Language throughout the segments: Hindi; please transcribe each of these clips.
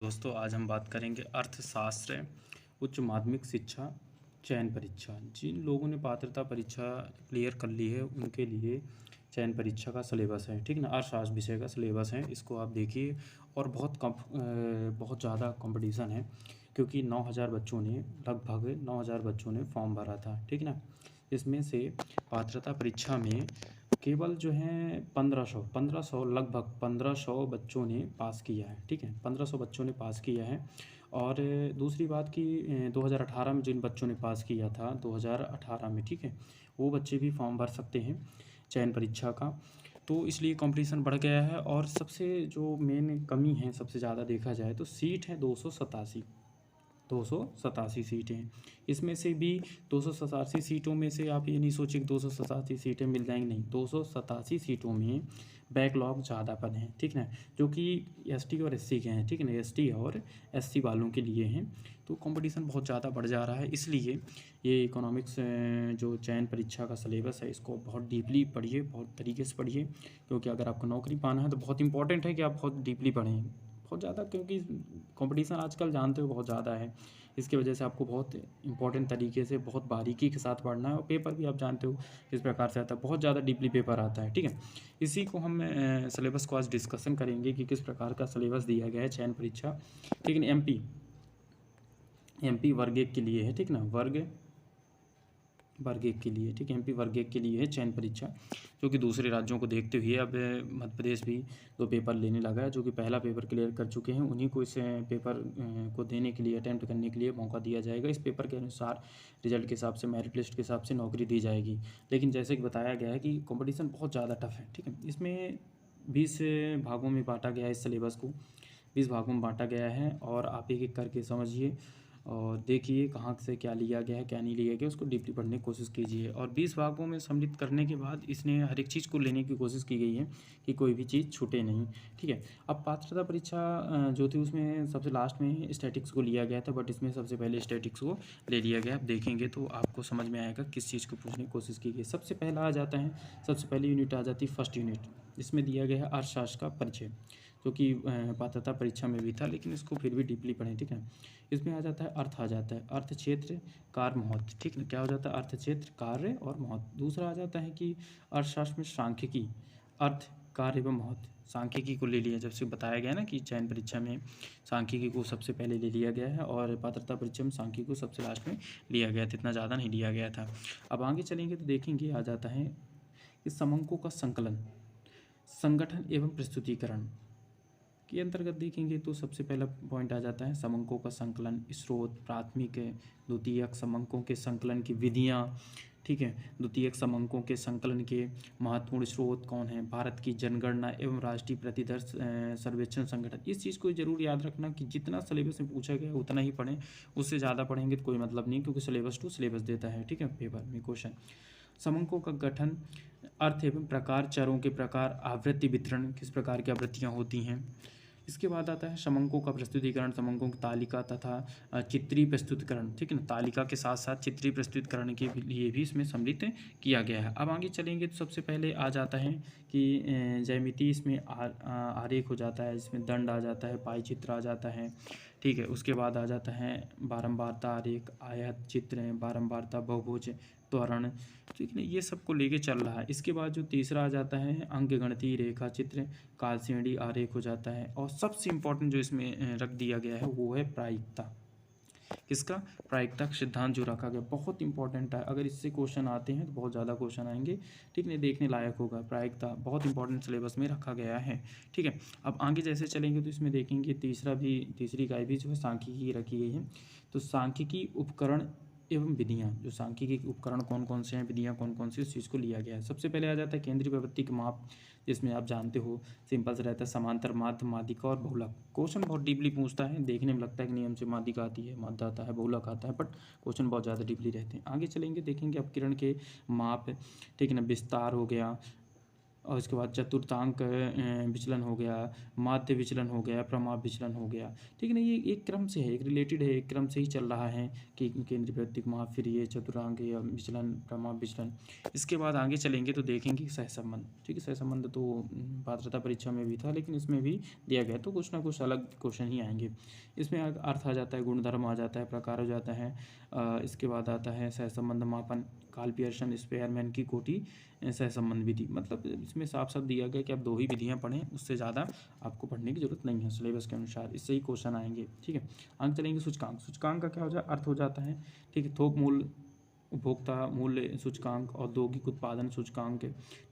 दोस्तों आज हम बात करेंगे अर्थशास्त्र उच्च माध्यमिक शिक्षा चयन परीक्षा। जिन लोगों ने पात्रता परीक्षा क्लियर कर ली है उनके लिए चयन परीक्षा का सिलेबस है, ठीक ना। अर्थशास्त्र विषय का सिलेबस है, इसको आप देखिए। और बहुत ज़्यादा कंपटीशन है, क्योंकि 9,000 बच्चों ने लगभग 9,000 बच्चों ने फॉर्म भरा था, ठीक ना। इसमें से पात्रता परीक्षा में केवल जो है 1500 लगभग 1500 बच्चों ने पास किया है, ठीक है। 1500 बच्चों ने पास किया है। और दूसरी बात कि 2018 में जिन बच्चों ने पास किया था 2018 में, ठीक है, वो बच्चे भी फॉर्म भर सकते हैं चयन परीक्षा का। तो इसलिए कंपटीशन बढ़ गया है। और सबसे जो मेन कमी है, सबसे ज़्यादा देखा जाए तो सीट है 287 सीटें हैं। इसमें से भी 287 सीटों में से आप ये नहीं सोचिए कि 287 सीटें मिल जाएंगी, नहीं। 287 सीटों में बैकलॉग ज़्यादा पद हैं, ठीक है, जो कि एसटी और एससी के हैं, ठीक है ना। एसटी और एससी वालों के लिए हैं। तो कंपटीशन बहुत ज़्यादा बढ़ जा रहा है, इसलिए ये इकोनॉमिक्स जो चयन परीक्षा का सिलेबस है इसको बहुत डीपली पढ़िए, बहुत तरीके से पढ़िए। क्योंकि अगर आपको नौकरी पाना है तो बहुत इंपॉर्टेंट है कि आप बहुत डीपली पढ़ें, बहुत ज़्यादा, क्योंकि कंपटीशन आजकल जानते हो बहुत ज़्यादा है। इसकी वजह से आपको बहुत इंपॉर्टेंट तरीके से बहुत बारीकी के साथ पढ़ना है। और पेपर भी आप जानते हो किस प्रकार से आता है, बहुत ज़्यादा डीपली पेपर आता है, ठीक है। इसी को हम सिलेबस को आज डिस्कशन करेंगे कि किस प्रकार का सिलेबस दिया गया है चयन परीक्षा, ठीक है। एमपी वर्ग 1 के लिए है, ठीक ना। वर्ग 1 के लिए, ठीक है, एमपी वर्ग 1 के लिए है चयन परीक्षा, जो कि दूसरे राज्यों को देखते हुए अब मध्य प्रदेश भी 2 पेपर लेने लगा है। जो कि पहला पेपर क्लियर कर चुके हैं, उन्हीं को इस पेपर को देने के लिए, अटैम्प्ट करने के लिए मौका दिया जाएगा। इस पेपर के अनुसार रिजल्ट के हिसाब से, मेरिट लिस्ट के हिसाब से नौकरी दी जाएगी। लेकिन जैसे कि बताया गया है कि कॉम्पिटिशन बहुत ज़्यादा टफ है, ठीक है। इसमें 20 भागों में बांटा गया है, इस सिलेबस को 20 भागों में बांटा गया है। और आप एक एक करके समझिए और देखिए कहाँ से क्या लिया गया है, क्या नहीं लिया गया, उसको डीपली पढ़ने की कोशिश कीजिए। और 20 भागों में सम्मिलित करने के बाद इसने हर एक चीज़ को लेने की कोशिश की गई है कि कोई भी चीज़ छूटे नहीं, ठीक है। अब पात्रता परीक्षा जो थी उसमें सबसे लास्ट में स्टैटिक्स को लिया गया था, बट इसमें सबसे पहले स्टैटिक्स को ले लिया गया। आप देखेंगे तो आपको समझ में आएगा किस चीज़ को पूछने की कोशिश की गई। सबसे पहला आ जाता है, सबसे पहली यूनिट आ जाती है फर्स्ट यूनिट। इसमें दिया गया है अर्थशास्त्र का परिचय, जो कि पात्रता परीक्षा में भी था, लेकिन इसको फिर भी डीपली पढ़ें, ठीक है। इसमें आ जाता है अर्थ, आ जाता है अर्थ क्षेत्र कार्य महत्व, ठीक है। क्या हो जाता है, अर्थ क्षेत्र कार्य और महत्व। दूसरा आ जाता है कि अर्थशास्त्र में सांख्यिकी, अर्थ कार्य एवं महत्व, सांख्यिकी को ले लिया। जब से बताया गया ना कि चयन परीक्षा में सांख्यिकी को सबसे पहले ले लिया गया है, और पात्रता परीक्षा में सांख्यिकी को सबसे लास्ट में लिया गया था, इतना ज़्यादा नहीं लिया गया था। अब आगे चलेंगे तो देखेंगे आ जाता है कि समंकों का संकलन, संगठन एवं प्रस्तुतिकरण के अंतर्गत देखेंगे तो सबसे पहला पॉइंट आ जाता है समंकों का संकलन, स्रोत, प्राथमिक द्वितीयक समंकों के संकलन की विधियाँ, ठीक है। द्वितीयक समंकों के संकलन के महत्वपूर्ण स्रोत कौन है, भारत की जनगणना एवं राष्ट्रीय प्रतिदर्श सर्वेक्षण संगठन। इस चीज़ को जरूर याद रखना कि जितना सिलेबस में पूछा गया उतना ही पढ़ें, उससे ज़्यादा पढ़ेंगे तो कोई मतलब नहीं, क्योंकि सिलेबस टू सिलेबस देता है, ठीक है, पेपर में क्वेश्चन। समंकों का गठन, अर्थ एवं प्रकार, चरों के प्रकार, आवृत्ति वितरण, किस प्रकार की आवृत्तियाँ होती हैं। इसके बाद आता है समंकों का प्रस्तुतिकरण, समंकों की तालिका तथा चित्रीय प्रस्तुतिकरण, ठीक है ना। तालिका के साथ साथ चित्रीय प्रस्तुतिकरण के लिए भी इसमें सम्मिलित किया गया है। अब आगे चलेंगे तो सबसे पहले आ जाता है कि ज्यामिति, इसमें आरेख हो जाता है, इसमें दंड आ जाता है, पाई चित्र आ जाता है, ठीक है। उसके बाद आ जाता है बारंबारता आरेख, आयत चित्र, बारंबारता बहुभुज, त्वरण, ठीक है। ये सब को लेके चल रहा है। इसके बाद जो तीसरा आ जाता है अंकगणितीय रेखा चित्र, कालश्रेणी आरेख हो जाता है। और सबसे इम्पोर्टेंट जो इसमें रख दिया गया है वो है प्रायिकता। किसका, प्रायिकता सिद्धांत जो रखा गया, बहुत इंपॉर्टेंट है। अगर इससे क्वेश्चन आते हैं तो बहुत ज़्यादा क्वेश्चन आएंगे, ठीक है, देखने लायक होगा। प्रायिकता बहुत इंपॉर्टेंट सिलेबस में रखा गया है, ठीक है। अब आगे जैसे चलेंगे तो इसमें देखेंगे तीसरी इकाई भी जो है सांख्यिकी रखी गई है। तो सांख्यिकी उपकरण एवं विधियाँ, जो सांख्यिकी उपकरण कौन कौन से हैं, विधियाँ कौन कौन सी, उस चीज़ को लिया गया है। सबसे पहले आ जाता है केंद्रीय प्रवृत्ति के माप, जिसमें आप जानते हो सिंपल से रहता है समांतर माध्य, माध्यिका और बहुलक। क्वेश्चन बहुत डीपली पूछता है, देखने में लगता है कि नियम से माध्यिका आती है, माध्य आता है, बहुलक आता है, बट क्वेश्चन बहुत ज़्यादा डीपली रहते हैं। आगे चलेंगे देखेंगे अपकिरण के माप, ठीक है ना, विस्तार हो गया, और इसके बाद चतुर्थांक विचलन हो गया, माध्य विचलन हो गया, प्रमाप विचलन हो गया। ठीक है ना, ये एक क्रम से है, एक रिलेटेड है, एक क्रम से ही चल रहा है कि केंद्रीय प्रतीक माप, फिर ये चतुर्थांक या विचलन, प्रमाप विचलन। इसके बाद आगे चलेंगे तो देखेंगे सहसंबंध। ठीक है, सहसंबंध तो पात्रता परीक्षा में भी था, लेकिन इसमें भी दिया गया, तो कुछ ना कुछ अलग क्वेश्चन ही आएंगे। इसमें अर्थ आ जाता है, गुणधर्म आ जाता है, प्रकार हो जाता है। इसके बाद आता है सहसंबंध मापन, कार्ल पियर्सन स्पेयरमैन की कोटि सहसंबंध विधि। मतलब इसमें साफ साफ दिया गया कि आप 2 ही विधियां पढ़ें, उससे ज़्यादा आपको पढ़ने की जरूरत नहीं है सिलेबस के अनुसार, इससे ही क्वेश्चन आएंगे। ठीक है, आगे चलेंगे सूचकांक। सूचकांक का क्या हो जाए, अर्थ हो जाता है। ठीक है, थोक मूल्य, उपभोक्ता मूल्य सूचकांक, औद्योगिक उत्पादन सूचकांक।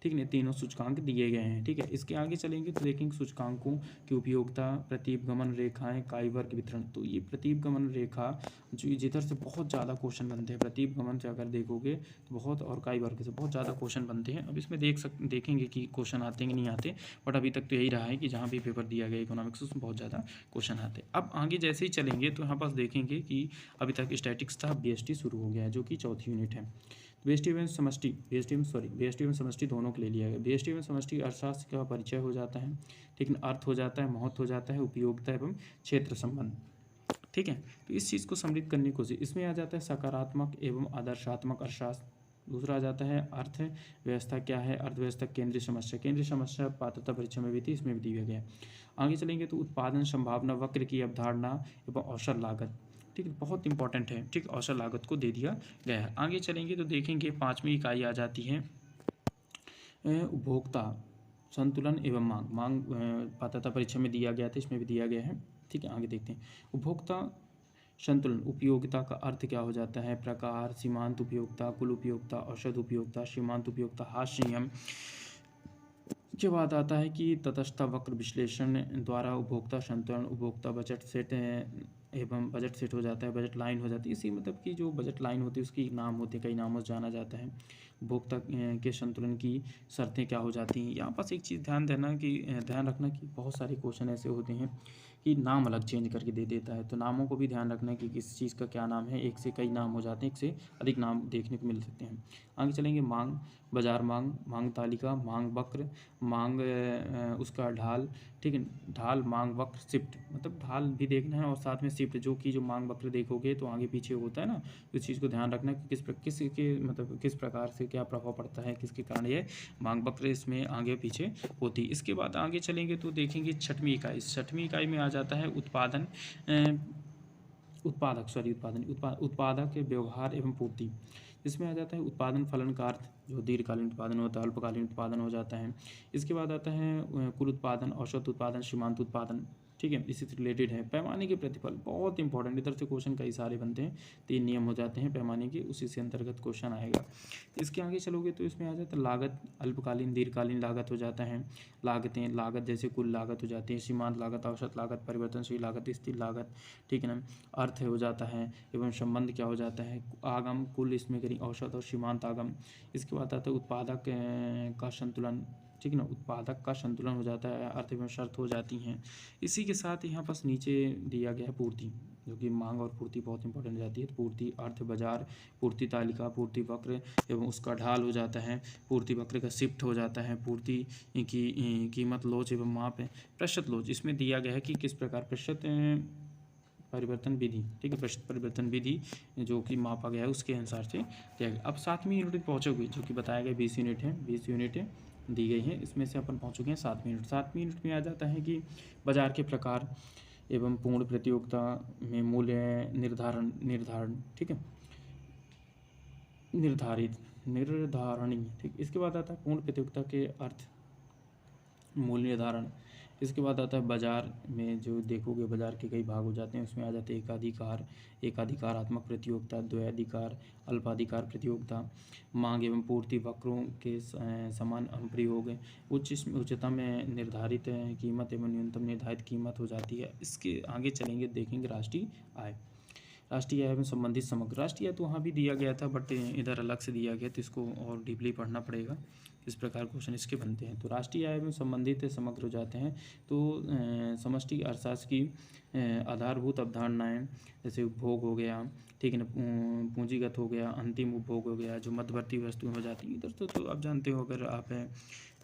ठीक है, तीनों सूचकांक दिए गए हैं। ठीक है, इसके आगे चलेंगे तो देखेंगे सूचकांकों की उपयोगिता, प्रतीपगमन रेखाएं, काई वर्ग वितरण। तो ये प्रतीपगमन रेखा जो जिधर से बहुत ज़्यादा क्वेश्चन बनते हैं, प्रतीपगमन से अगर देखोगे तो बहुत, और काई वर्ग से बहुत ज़्यादा क्वेश्चन बनते हैं। अब इसमें देखेंगे कि क्वेश्चन आते हैं कि नहीं आते, बट अभी तक तो यही रहा है कि जहाँ भी पेपर दिया गया इकोनॉमिक्स उसमें बहुत ज़्यादा क्वेश्चन आते हैं। अब आगे जैसे ही चलेंगे तो यहाँ पास देखेंगे कि अभी तक स्टैटिक्स था, बीएसटी शुरू हो गया है, जो कि चौथी यूनिट है। बीएसटी एवं समष्टि, बीएसटी एवं समष्टि दोनों के लिए लिया गया। बीएसटी एवं समष्टि अर्थशास्त्र का परिचय हो जाता है। ठीक है, अर्थ हो जाता है, महत्व हो जाता है, उपयोगिता एवं क्षेत्र संबंध। ठीक है, तो इस चीज़ को समृद्ध करने की कोशिश। इसमें आ जाता है सकारात्मक एवं आदर्शात्मक अर्थशास्त्र। दूसरा आ जाता है अर्थव्यवस्था क्या है, अर्थव्यवस्था केंद्रीय समस्या। केंद्रीय समस्या पात्रता परीक्षा में भी थी, इसमें भी दिया गया। आगे चलेंगे तो उत्पादन संभावना वक्र की अवधारणा एवं अवसर लागत। ठीक है, बहुत इंपॉर्टेंट है। ठीक, अवसर लागत को दे दिया गया है। आगे चलेंगे तो देखेंगे 5वीं इकाई आ जाती है उपभोक्ता संतुलन एवं मांग। मांग पात्रता परीक्षा में दिया गया था, इसमें भी दिया गया है। ठीक है, आगे देखते हैं उपभोक्ता संतुलन। उपयोगिता का अर्थ क्या हो जाता है, प्रकार, सीमांत उपयोगिता, कुल उपयोगिता, औसत उपयोगिता, सीमांत उपयोगिता, हास्य नियम। के बाद आता है कि तटस्थ वक्र विश्लेषण द्वारा उपभोक्ता संतुलन, उपभोक्ता बजट सेट एवं बजट सेट हो जाता है, बजट लाइन हो जाती है। इसी मतलब कि जो बजट लाइन होती है उसकी नाम होते हैं, कई नामों से जाना जाता है। उपभोक्ता के संतुलन की शर्तें क्या हो जाती हैं। यहाँ पास एक चीज़ ध्यान रखना कि बहुत सारे क्वेश्चन ऐसे होते हैं कि नाम अलग चेंज करके दे देता है, तो नामों को भी ध्यान रखना कि किस चीज़ का क्या नाम है। एक से कई नाम हो जाते हैं, एक से अधिक नाम देखने को मिल सकते हैं। आगे चलेंगे मांग, बाजार मांग, मांग तालिका, मांग वक्र, मांग उसका ढाल। ठीक है, ढाल, मांग वक्र, शिफ्ट। मतलब ढाल भी देखना है और साथ में शिफ्ट, जो कि जो मांग वक्र देखोगे तो आगे पीछे होता है ना, इस चीज़ को ध्यान रखना कि किस प्रकार से क्या प्रभाव पड़ता है, किसके कारण ये मांग वक्र इसमें आगे पीछे होती है। इसके बाद आगे चलेंगे तो देखेंगे 6वीं इकाई। 6वीं इकाई में आ जाता है उत्पादक व्यवहार एवं पूर्ति। इसमें आ जाता है उत्पादन फलन का अर्थ, जो दीर्घकालीन उत्पादन होता है, अल्पकालीन उत्पादन हो जाता है। इसके बाद आता है कुल उत्पादन, औसत उत्पादन, सीमांत उत्पादन। ठीक है, इसी से रिलेटेड है पैमाने के प्रतिफल, बहुत इंपॉर्टेंट। इधर से क्वेश्चन कई सारे बनते हैं, 3 नियम हो जाते हैं पैमाने के, उसी से अंतर्गत क्वेश्चन आएगा। इसके आगे चलोगे तो इसमें आ जाता है लागत, अल्पकालीन, दीर्घकालीन लागत हो जाता है। लागतें, लागत जैसे कुल लागत हो जाती है, सीमांत लागत, औसत लागत, परिवर्तनशील लागत, स्थिर लागत। ठीक है ना, अर्थ हो जाता है एवं संबंध क्या हो जाता है, आगम, कुल इसमें करें औसत और सीमांत आगम। इसके बाद आता है उत्पादक का संतुलन। ठीक है ना, उत्पादक का संतुलन हो जाता है, अर्थ एवं शर्त हो जाती हैं। इसी के साथ यहाँ पास नीचे दिया गया है पूर्ति, जो कि मांग और पूर्ति बहुत इंपॉर्टेंट हो जाती है। पूर्ति, अर्थ, बाजार, पूर्ति तालिका, पूर्ति वक्र एवं उसका ढाल हो जाता है, पूर्ति वक्र का शिफ्ट हो जाता है, पूर्ति की कीमत, लोच एवं माप है, प्रतिशत लोच। इसमें दिया गया है कि किस प्रकार प्रतिशत परिवर्तन विधि। ठीक है, प्रतिशत परिवर्तन विधि जो कि मापा गया है उसके अनुसार से दिया गया। अब 7वीं यूनिट पहुँचोगे, जो कि बताया गया 20 यूनिट है, 20 यूनिटें दी गई हैं, इसमें से अपन पहुँच चुके हैं 7वीं यूनिट। 7वीं यूनिट में आ जाता है कि बाजार के प्रकार एवं पूर्ण प्रतियोगिता में मूल्य निर्धारण। ठीक है, निर्धारणी। ठीक, इसके बाद आता है पूर्ण प्रतियोगिता के अर्थ, मूल्य निर्धारण। इसके बाद आता है बाजार में, जो देखोगे बाजार के कई भाग हो जाते हैं, उसमें आ जाते हैं एकाधिकारात्मक प्रतियोगिता, द्वैधिकार, अल्पाधिकार प्रतियोगिता, मांग एवं पूर्ति वक्रों के समान अनुप्रयोग, उच्चतम निर्धारित कीमत एवं न्यूनतम निर्धारित कीमत हो जाती है। इसके आगे चलेंगे देखेंगे राष्ट्रीय आय। राष्ट्रीय आय में संबंधित समग्र, राष्ट्रीय आय तो वहाँ भी दिया गया था, बट इधर अलग से दिया गया, तो इसको और डीपली पढ़ना पड़ेगा, इस प्रकार क्वेश्चन इसके बनते हैं। तो राष्ट्रीय आय में संबंधित समग्र हो जाते हैं। तो समष्टि अर्थशास्त्र की आधारभूत अवधारणाएं, जैसे उपभोग हो गया, ठीक है ना, पूंजीगत हो गया, अंतिम उपभोग हो गया, जो मध्यवर्ती वस्तुएं हो जाती हैं। इधर तो आप जानते हो, अगर आप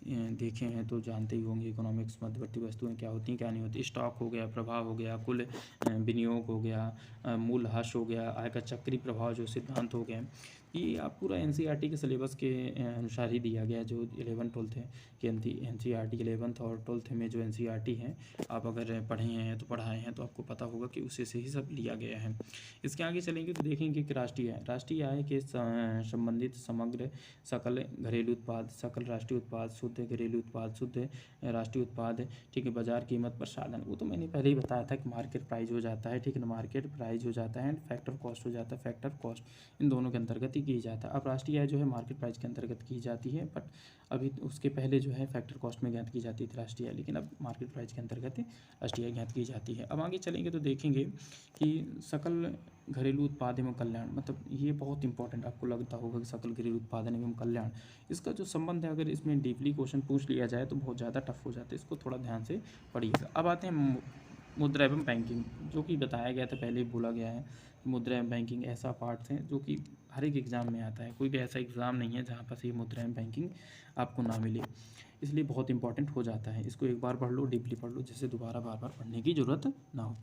देखे हैं तो जानते ही होंगे इकोनॉमिक्स मध्यवर्ती वस्तुएं क्या होती हैं क्या नहीं होती। स्टॉक हो गया, प्रभाव हो गया, कुल विनियोग हो गया, मूल्यह्रास हो गया, आय का चक्री प्रभाव जो सिद्धांत हो गए, ये आप पूरा एनसीईआरटी के सिलेबस के अनुसार ही दिया गया है। जो 11-12 है कि एनसीईआरटी 11th और 12th में जो एनसीईआरटी है, आप अगर पढ़े हैं तो पढ़ाए हैं तो आपको पता होगा कि उसी से ही सब लिया गया है। इसके आगे चलेंगे तो देखेंगे कि राष्ट्रीय आय के संबंधित समग्र सकल घरेलू उत्पाद, सकल राष्ट्रीय उत्पाद, शुद्ध घरेलू उत्पाद, शुद्ध राष्ट्रीय उत्पाद, ठीक है, बाजार कीमत पर साधन, वो तो मैंने पहले ही बताया था कि मार्केट प्राइस हो जाता है, ठीक है ना, मार्केट प्राइस हो जाता है एंड फैक्टर कॉस्ट हो जाता है, फैक्टर कॉस्ट इन दोनों के अंतर्गत ही की जाता है। अब राष्ट्रीय आय जो है मार्केट प्राइस के अंतर्गत की जाती है, बट अभी उसके पहले जो है फैक्टर कॉस्ट में ज्ञात की जाती थी राष्ट्रीय आय, लेकिन अब मार्केट प्राइस के अंतर्गत राष्ट्रीय आय ज्ञात की जाती है। अब आगे चलेंगे तो देखेंगे कि सकल घरेलू उत्पाद एवं कल्याण, मतलब ये बहुत इंपॉर्टेंट आपको लगता होगा कि सकल घरेलू उत्पादन एवं कल्याण, इसका जो संबंध है अगर इसमें डीपली क्वेश्चन पूछ लिया जाए तो बहुत ज़्यादा टफ हो जाता है, इसको थोड़ा ध्यान से पढ़िएगा। अब आते हैं मुद्रा एवं बैंकिंग, जो कि बताया गया था, पहले ही बोला गया है। मुद्रा एवं बैंकिंग ऐसा पार्ट है जो कि हर एक एग्ज़ाम में आता है, कोई भी ऐसा एग्ज़ाम नहीं है जहाँ पर ये मुद्रा एवं बैंकिंग आपको ना मिले, इसलिए बहुत इंपॉर्टेंट हो जाता है। इसको एक बार पढ़ लो, डीपली पढ़ लो, जिससे दोबारा बार बार पढ़ने की ज़रूरत ना हो।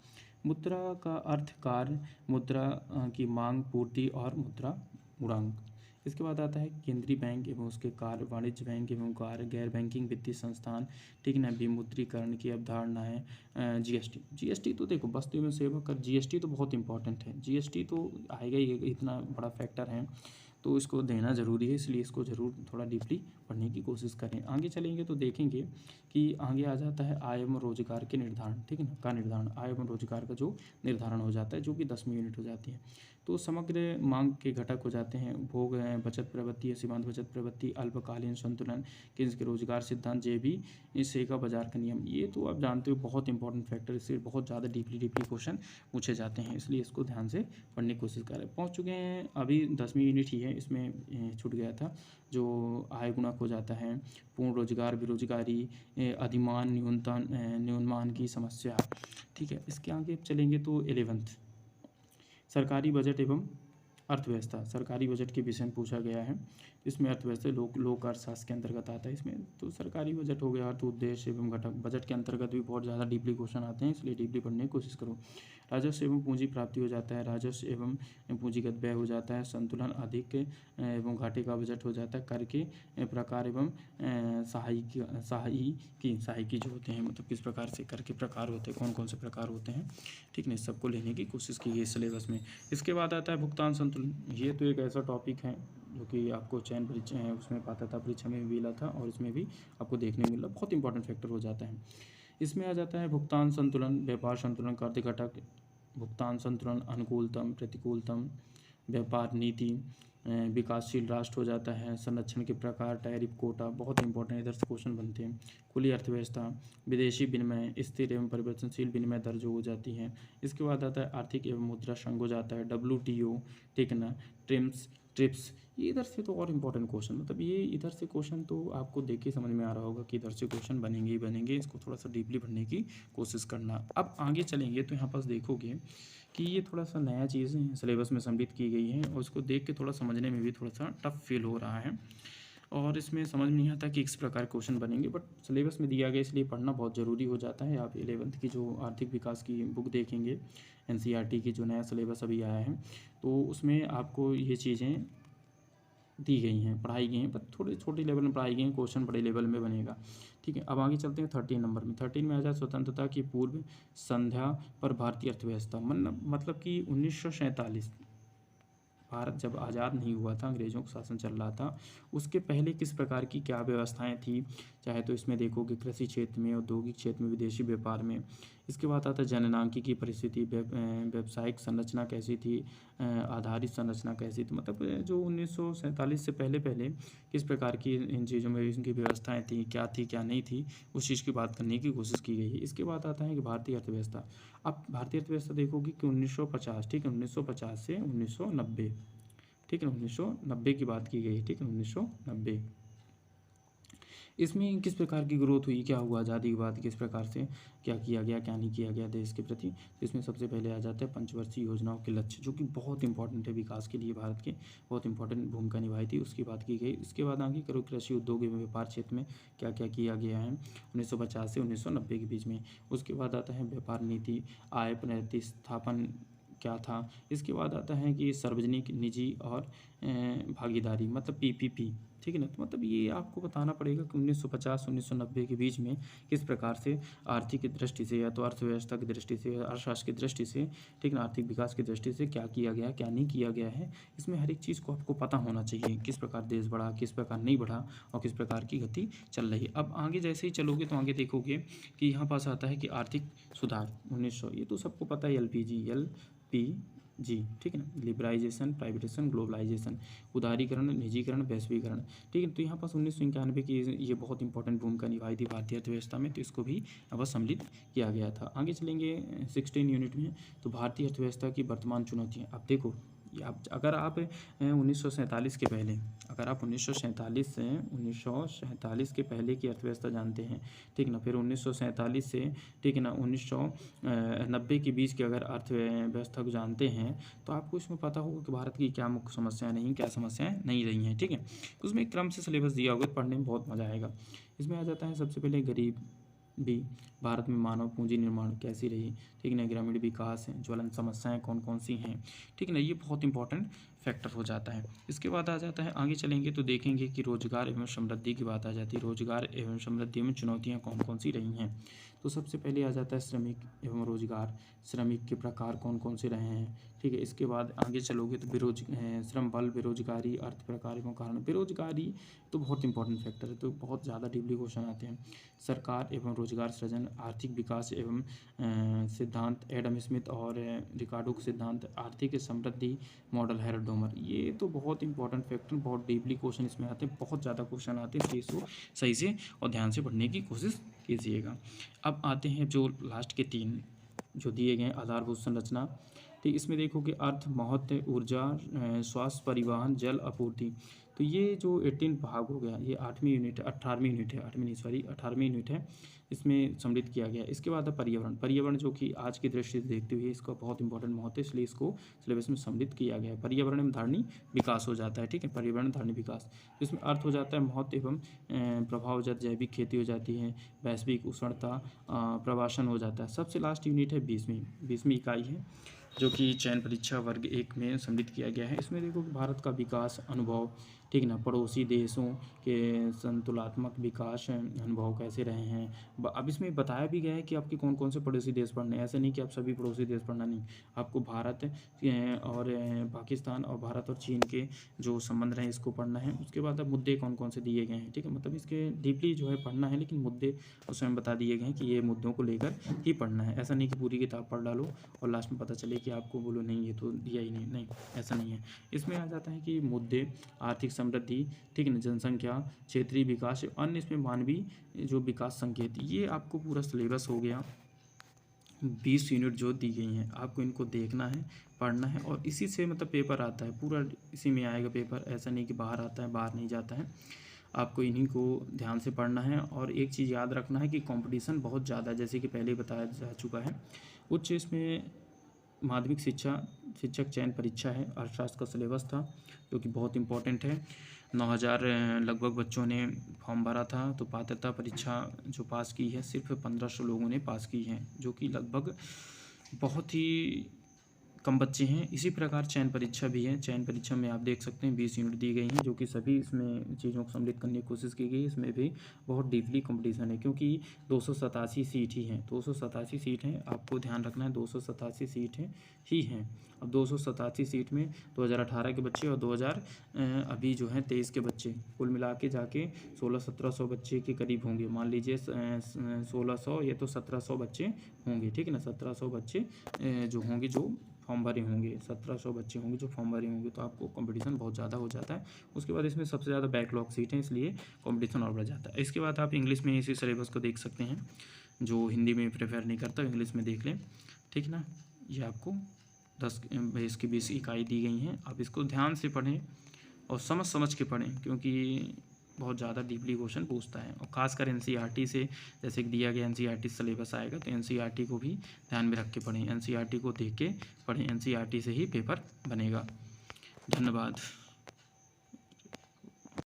मुद्रा का अर्थ कार्य, मुद्रा की मांग, पूर्ति और मुद्रा गुणांक। इसके बाद आता है केंद्रीय बैंक एवं उसके कार्य, वाणिज्य बैंक एवं कार्य, गैर बैंकिंग वित्तीय संस्थान, ठीक है ना, विमुद्रीकरण की अवधारणा है, जीएसटी। जीएसटी तो देखो वस्तु एवं सेवा कर, जीएसटी तो बहुत इंपॉर्टेंट है, जीएसटी तो आएगा ही, इतना बड़ा फैक्टर है तो इसको देना ज़रूरी है, इसलिए इसको ज़रूर थोड़ा डीपली पढ़ने की कोशिश करें। आगे चलेंगे तो देखेंगे कि आगे आ जाता है आय एवं रोजगार के निर्धारण, ठीक है ना, का निर्धारण, आय एवं रोजगार का जो निर्धारण हो जाता है, जो कि 10वीं यूनिट हो जाती है। तो समग्र मांग के घटक हो जाते हैं उपभोग, बचत प्रवृत्ति, सीमांत बचत प्रवृत्ति, अल्पकालीन संतुलन, के रोजगार सिद्धांत, जेबी से का बाजार का नियम। ये तो आप जानते हो बहुत इंपॉर्टेंट फैक्टर, इससे बहुत ज़्यादा डीपली क्वेश्चन पूछे जाते हैं, इसलिए इसको ध्यान से पढ़ने की कोशिश करें। पहुँच चुके हैं, अभी 10वीं यूनिट ही है, इसमें छूट गया था जो आय गुणक हो जाता है, पूर्ण रोजगार, बेरोजगारी, अधिमान, न्यूनमान की समस्या, ठीक है। इसके आगे चलेंगे तो 11th सरकारी बजट एवं अर्थव्यवस्था, सरकारी बजट के विषय में पूछा गया है। इसमें अर्थव्यवस्था लोक अर्थशास्त्र के अंतर्गत आता है इसमें। तो सरकारी बजट हो गया, अर्थ उद्देश्य एवं घटक, बजट के अंतर्गत भी बहुत ज़्यादा डीपली क्वेश्चन आते हैं, इसलिए डीपली पढ़ने की कोशिश करो। राजस्व एवं पूंजी प्राप्ति हो जाता है, राजस्व एवं पूंजीगत व्यय हो जाता है, संतुलन अधिक एवं घाटे का बजट हो जाता है, कर के प्रकार एवं सहायिकी जो होते हैं, मतलब किस प्रकार से कर के प्रकार होते हैं, कौन कौन से प्रकार होते हैं, ठीक है, सबको लेने की कोशिश की है सिलेबस में। इसके बाद आता है भुगतान संतुलन। ये तो एक ऐसा टॉपिक है जो कि आपको चयन परीक्षा है उसमें पात्रता परीक्षा में भी मिला था और इसमें भी आपको देखने को मिला, बहुत इंपॉर्टेंट फैक्टर हो जाता है। इसमें आ जाता है भुगतान संतुलन, व्यापार संतुलन का अर्थ घटक, भुगतान संतुलन, अनुकूलतम, प्रतिकूलतम, व्यापार नीति, विकासशील राष्ट्र हो जाता है, संरक्षण के प्रकार, टैरिफ, कोटा, बहुत इंपॉर्टेंट इधर से क्वेश्चन बनते हैं। खुली अर्थव्यवस्था, विदेशी विनिमय, स्थिर एवं परिवर्तनशील विनिमय दर जो हो जाती है। इसके बाद आता है आर्थिक एवं मुद्रा संघ हो जाता है, WTO, ठीक है ना, ट्रिप्स। ये इधर से तो और इम्पोर्टेंट क्वेश्चन, मतलब ये इधर से क्वेश्चन तो आपको देख के समझ में आ रहा होगा कि इधर से क्वेश्चन बनेंगे ही बनेंगे, इसको थोड़ा सा डीपली पढ़ने की कोशिश करना। अब आगे चलेंगे तो यहाँ पास देखोगे कि ये थोड़ा सा नया चीज़ सिलेबस में सम्मिलित की गई है और उसको देख के थोड़ा समझने में भी थोड़ा सा टफ फील हो रहा है और इसमें समझ में नहीं आता कि किस प्रकार क्वेश्चन बनेंगे, बट सिलेबस में दिया गया इसलिए पढ़ना बहुत ज़रूरी हो जाता है। आप 11th की जो आर्थिक विकास की बुक देखेंगे, NCERT की जो नया सिलेबस अभी आया है, तो उसमें आपको ये चीज़ें दी गई हैं, पढ़ाई गई हैं, पर थोड़ी छोटी लेवल में पढ़ाई गई हैं, क्वेश्चन बड़े लेवल में बनेगा, ठीक है। अब आगे चलते हैं 13 नंबर में। 13 में आ जाए स्वतंत्रता की पूर्व संध्या पर भारतीय अर्थव्यवस्था, मतलब कि 1947 भारत जब आज़ाद नहीं हुआ था, अंग्रेज़ों का शासन चल रहा था, उसके पहले किस प्रकार की क्या व्यवस्थाएं थी, चाहे तो इसमें देखोगे कृषि क्षेत्र में, औद्योगिक क्षेत्र में, विदेशी व्यापार में। इसके बाद आता है जननांकिकी परिस्थिति, व्यावसायिक संरचना कैसी थी, आधारित संरचना कैसी थी, मतलब जो 1947 से पहले किस प्रकार की इन चीज़ों में इनकी व्यवस्थाएँ थी, क्या नहीं थी, उस चीज़ की बात करने की कोशिश की गई है। इसके बाद आता है कि भारतीय अर्थव्यवस्था। अब भारतीय अर्थव्यवस्था देखोगे कि 1950, ठीक है, 1950 से 1990, ठीक है, 1990 की बात की गई, ठीक है, 1990। इसमें किस प्रकार की ग्रोथ हुई, क्या हुआ आज़ादी के बाद, किस प्रकार से क्या किया गया, क्या नहीं किया गया देश के प्रति। इसमें सबसे पहले आ जाता है पंचवर्षीय योजनाओं के लक्ष्य, जो कि बहुत इंपॉर्टेंट है विकास के लिए, भारत के बहुत इंपॉर्टेंट भूमिका निभाई थी, उसकी बात की गई। इसके बाद आगे करो कृषि उद्योग एवं व्यापार क्षेत्र में क्या क्या किया गया है 1950 से 1990 के बीच में। उसके बाद आता है व्यापार नीति, आय प्रतिस्थापन क्या था। इसके बाद आता है कि सार्वजनिक, निजी और भागीदारी, मतलब पीपीपी, ठीक है ना। तो मतलब ये आपको बताना पड़ेगा कि 1950-1990 के बीच में किस प्रकार से आर्थिक दृष्टि से, या तो अर्थव्यवस्था की दृष्टि से, अर्थशास्त्र की दृष्टि से, ठीक ना, आर्थिक विकास की दृष्टि से क्या किया गया, क्या नहीं किया गया है। इसमें हर एक चीज़ को आपको पता होना चाहिए, किस प्रकार देश बढ़ा, किस प्रकार नहीं बढ़ा, और किस प्रकार की गति चल रही है। अब आगे जैसे ही चलोगे तो आगे देखोगे कि यहाँ पास आता है कि आर्थिक सुधार 1900, ये तो सबको पता है, LPG, ठीक है ना, लिबराइजेशन, प्राइवेटाइजेशन, ग्लोबलाइजेशन, उदारीकरण, निजीकरण, वैश्वीकरण, ठीक है। तो यहाँ पास 1991 की ये बहुत इंपॉर्टेंट भूमिका निभाई थी भारतीय अर्थव्यवस्था में, तो इसको भी यहाँ पर सम्मिलित किया गया था। आगे चलेंगे 16 यूनिट में, तो भारतीय अर्थव्यवस्था की वर्तमान चुनौतियाँ। अब देखो अगर आप 1947 के पहले, अगर आप 1947 के पहले की अर्थव्यवस्था जानते हैं, ठीक ना, फिर 1947 से, ठीक है ना, 1990 के बीच की अगर अर्थव्यवस्था को जानते हैं, तो आपको इसमें पता होगा कि भारत की क्या मुख्य समस्याएं नहीं, क्या समस्याएं नहीं रही हैं, ठीक है। उसमें एक क्रम से सिलेबस दिया होगा, पढ़ने में बहुत मज़ा आएगा। इसमें आ जाता है सबसे पहले गरीब भी, भारत में मानव पूंजी निर्माण कैसी रही, ठीक है ना, ग्रामीण विकास है, ज्वलंत समस्याएं कौन कौन सी हैं, ठीक है ना, ये बहुत इंपॉर्टेंट फैक्टर हो जाता है। इसके बाद आ जाता है, आगे चलेंगे तो देखेंगे कि रोजगार एवं समृद्धि की बात आ जाती है। रोजगार एवं समृद्धि में चुनौतियां कौन कौन सी रही हैं, तो सबसे पहले आ जाता है श्रमिक एवं रोजगार, श्रमिक के प्रकार कौन कौन से रहे हैं, ठीक है। इसके बाद आगे चलोगे तो श्रम बल, बेरोजगारी, अर्थ प्रकार एवं कारण। बेरोजगारी तो बहुत इंपॉर्टेंट फैक्टर है, तो बहुत ज़्यादा डीपली क्वेश्चन आते हैं। सरकार एवं रोजगार सृजन, आर्थिक विकास एवं सिद्धांत, एडम स्मिथ और रिकार्डो के सिद्धांत, आर्थिक समृद्धि मॉडल, हैरोल्ड डोमर। ये तो बहुत इंपॉर्टेंट फैक्टर, बहुत डीपली क्वेश्चन इसमें आते हैं, बहुत ज़्यादा क्वेश्चन आते हैं, इसको सही से और ध्यान से पढ़ने की कोशिश कीजिएगा। अब आते हैं जो लास्ट के 3 जो दिए गए आधारभूत संरचना, ठीक। इसमें देखो कि अर्थ, महत्व, ऊर्जा, स्वास्थ्य, परिवहन, जल आपूर्ति। तो ये जो 18 भाग हो गया, ये 8वीं यूनिट, 18वीं यूनिट है, 8वीं नहीं सॉरी 18वीं यूनिट है, इसमें सम्मिलित किया गया। इसके बाद है पर्यावरण। पर्यावरण जो कि आज की दृष्टि से देखते हुए इसका बहुत इंपॉर्टेंट महत्व है, इसलिए इसको सिलेबस में सम्मिलित किया गया है। पर्यावरण में धारणी विकास हो जाता है, ठीक है, पर्यावरण धारणी विकास। इसमें अर्थ हो जाता है महत्व एवं प्रभावजत जैविक खेती हो जाती है, वैश्विक उष्णता, प्रवासन हो जाता है। सबसे लास्ट यूनिट है 20वीं इकाई है, जो कि चयन परीक्षा वर्ग 1 में सम्मिलित किया गया है। इसमें देखो कि भारत का विकास अनुभव, ठीक ना, पड़ोसी देशों के संतुलनात्मक विकास अनुभव कैसे रहे हैं। अब इसमें बताया भी गया है कि आपके कौन कौन से पड़ोसी देश पढ़ने हैं। ऐसे नहीं कि आप सभी पड़ोसी देश पढ़ना नहीं, आपको भारत और पाकिस्तान और भारत और चीन के जो संबंध रहे इसको पढ़ना है। उसके बाद अब मुद्दे कौन कौन से दिए गए हैं, ठीक है, मतलब इसके डीपली जो है पढ़ना है, लेकिन मुद्दे उसमें बता दिए गए हैं कि ये मुद्दों को लेकर ही पढ़ना है। ऐसा नहीं कि पूरी किताब पढ़ डालो और लास्ट में पता चले कि आपको बोलो नहीं ये तो दिया ही नहीं, नहीं ऐसा नहीं है। इसमें आ जाता है कि मुद्दे, आर्थिक समृद्धि, ठीक है ना, जनसंख्या, क्षेत्रीय विकास, अन्य इसमें मानवीय जो विकास संकेत, ये आपको पूरा सिलेबस हो गया। 20 यूनिट जो दी गई हैं आपको इनको देखना है, पढ़ना है, और इसी से मतलब पेपर आता है, पूरा इसी में आएगा पेपर। ऐसा नहीं कि बाहर आता है, बाहर नहीं जाता है, आपको इन्हीं को ध्यान से पढ़ना है। और एक चीज़ याद रखना है कि कंपटीशन बहुत ज़्यादा है, जैसे कि पहले बताया जा चुका है। उच्च इसमें माध्यमिक शिक्षक चयन परीक्षा है, अर्थशास्त्र का सिलेबस था, जो कि बहुत इंपॉर्टेंट है। 9000 लगभग बच्चों ने फॉर्म भरा था, तो पात्रता परीक्षा जो पास की है सिर्फ 1500 लोगों ने पास की है, जो कि लगभग बहुत ही कम बच्चे हैं। इसी प्रकार चयन परीक्षा भी है। चयन परीक्षा में आप देख सकते हैं 20 यूनिट दी गई हैं, जो कि सभी इसमें चीज़ों को सम्मिलित करने की कोशिश की गई। इसमें भी बहुत डीपली कंपटीशन है, क्योंकि 287 सीट ही हैं, 287 सीट हैं, आपको ध्यान रखना है 287 सीट ही हैं। अब 287 सीट में 2018 के बच्चे और 2000 अभी जो हैं 23 के बच्चे, कुल मिला के जाके 1600-1700 बच्चे के करीब होंगे। मान लीजिए 1600 या तो 1700 बच्चे होंगे, ठीक है ना, 1700 बच्चे जो होंगे जो फॉर्म भरे होंगे, 1700 बच्चे होंगे जो फॉर्म भरे होंगे, तो आपको कंपटीशन बहुत ज़्यादा हो जाता है। उसके बाद इसमें सबसे ज़्यादा बैकलॉग सीट है, इसलिए कंपटीशन और बढ़ जाता है। इसके बाद आप इंग्लिश में इसी सिलेबस को देख सकते हैं, जो हिंदी में प्रेफर नहीं करता इंग्लिश में देख लें, ठीक ना। ये आपको 10 की 20 इकाई दी गई हैं, आप इसको ध्यान से पढ़ें और समझ के पढ़ें, क्योंकि बहुत ज़्यादा डीपली क्वेश्चन पूछता है। और खासकर एनसीईआरटी से, जैसे कि दिया गया एनसीईआरटी सिलेबस आएगा तो एनसीईआरटी को भी ध्यान में रख के पढ़ें, एनसीईआरटी को देख के पढ़ें, एनसीईआरटी से ही पेपर बनेगा। धन्यवाद।